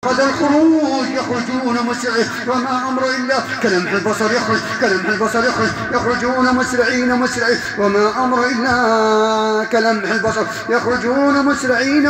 قد الخروج يخرجون مسرعين وما أمر إلا كلمح البصر يخرج كلمح البصر يخرج يخرجون مسرعين وما أمر إلا كلمح البصر يخرجون مسرعين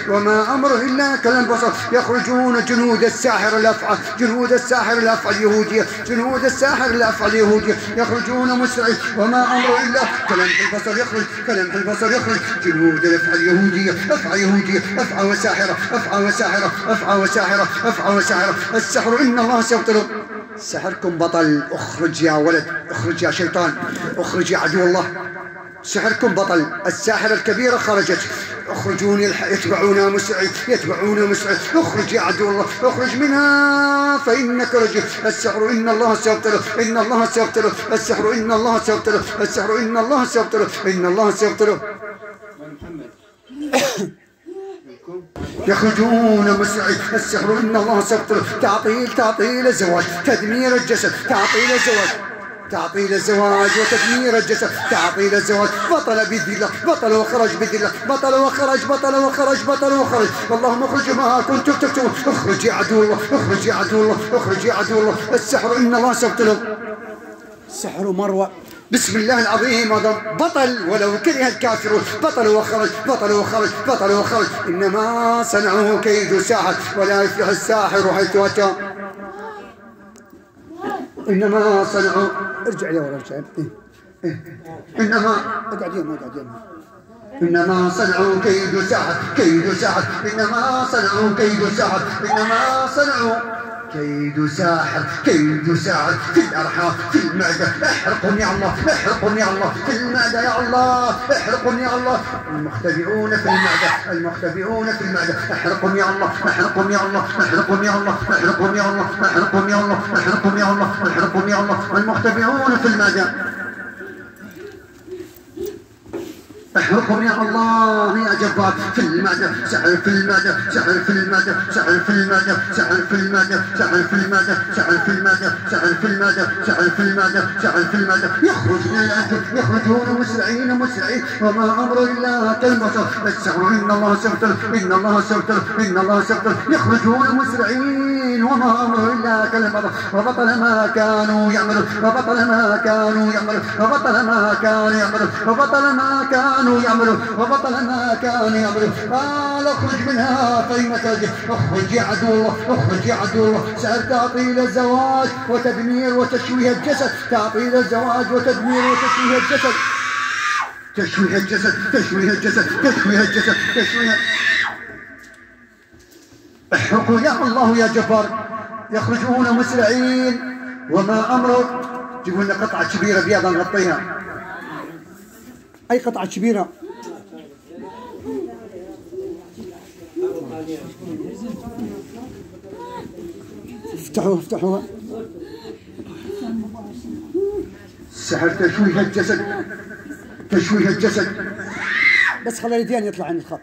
وما أمر إلا كلمح البصر يخرجون جنود الساحر الأفعى جنود الساحر الأفعى اليهودية جنود الساحر الأفعى اليهودية يخرجون مسرعين وما أمر إلا كلمح البصر يخرج كلمح البصر يخرج جنود الأفعى اليهودية أفعى يهودية أفعى وساحرة أفعى وساحرة أفعى وساحرة أفعى وساحرة السحر إن الله سيبطله سحركم بطل اخرج يا ولد اخرج يا شيطان اخرج يا عدو الله سحركم بطل الساحرة الكبيرة خرجت اخرجون يتبعونا مسرعين يتبعونا مسرعين اخرج يا عدو الله اخرج منها فإنك رجل السحر إن الله سيبطله إن الله سيبطله السحر إن الله سيبطله السحر إن الله سيبطله إن الله سيبطله يخرجون مسرعين السحر إن الله سيبطله تعطيل الزواج تدمير الجسد تعطيل الزواج تعطيل الزواج وتدمير الجسد تعطيل الزواج بطل بإذن الله بطل وخرج بإذن الله بطل وخرج بطل وخرج بطل وخرج اللهم اخرج ما كنتم تكتمون اخرج يا عدو الله اخرج يا عدو الله اخرج يا عدو الله السحر إن الله سيبطله سحر مروة بسم الله العظيم هذا بطل ولو كره الكافرون بطل وخرج بطل وخرج بطل وخرج إنما صنعوه كيد ساحر ولا يفلح الساحر حيث أتى إنما صنعوا ارجع لي ولا ارجع إنما اقعد يم اقعد يم إنما صنعوا كيد ساحر كيد ساحر إنما صنعوا كيد ساحر إنما صنعوا كيد ساحر كيد ساحر في الأرحام في المعدة احرقهم يا الله احرقهم يا الله في المعدة يا الله احرقهم يا الله المختبئون في المعدة المختبئون في المعدة احرقهم يا الله احرقهم يا الله احرقهم يا الله احرقهم يا الله احرقهم يا الله احرقهم يا الله احرقهم يا الله المختبئون في المعدة احرقهم يا الله يا جبار في المعدة سحر في المعدة سحر في المعدة سحر في المعدة سحر في المعدة سحر في المعدة سحر في المعدة سحر في المعدة سحر في المعدة سحر في المعدة يخرج من الأكل يخرجون مسرعين وما أمر إلا كالبصر السحر إن الله سيبطله إن الله سيبطله إن الله سيبطله يخرجون مسرعين وما أمر إلا كالبصر وبطل ما كانوا يعملون وبطل ما كانوا يعملون وبطل ما كانوا يعملون وبطل ما كانوا يعملون وبطل ما كانوا يعملون قال اخرج منها فإنك رجل اخرج يا عدو الله اخرج يا عدو الله سحر تعطيل الزواج وتدمير وتشويه الجسد تعطيل الزواج وتدمير وتشويه الجسد تشويه الجسد تشويه الجسد تشويه الجسد تشويه احرقوا يا الله يا جبار يخرجون مسرعين وما أمره جيبوا لنا قطعة كبيرة بيضة نغطيها أي قطعة كبيرة افتحوها السحر تشويه الجسد تشويه الجسد بس خلي اليدين يطلع عن الخط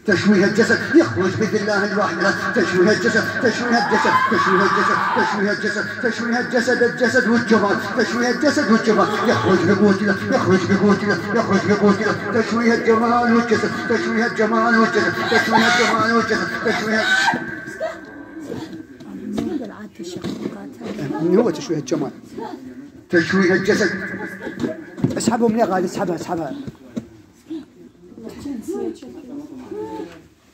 تشويه الجسد يخرج بإذن الله الواحد تشويه الجسد تشويه الجسد تشويه الجسد تشويه الجسد تشويه الجسد الجسد والجمال تشويه الجسد والجمال يخرج بقوتنا يخرج بقوتنا يخرج بقوتنا تشويه الجمال والجسد تشويه الجمال والجسد تشويه الجمال والجسد تشويه من هو تشويه الجمال تشويه الجسد اسحبهم يا غالي اسحبها اسحبها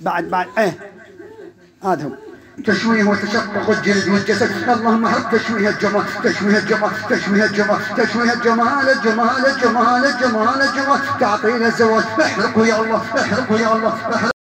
بعد هذا هو تشويه وتشقق الجلد والجسد اللهم حق تشويه الجمال تشويه الجمال تشويه الجمال تشويه الجمال الجمال الجمال الجمال الجمال تعطينا الزواج احرقوا يا الله احرقوا يا الله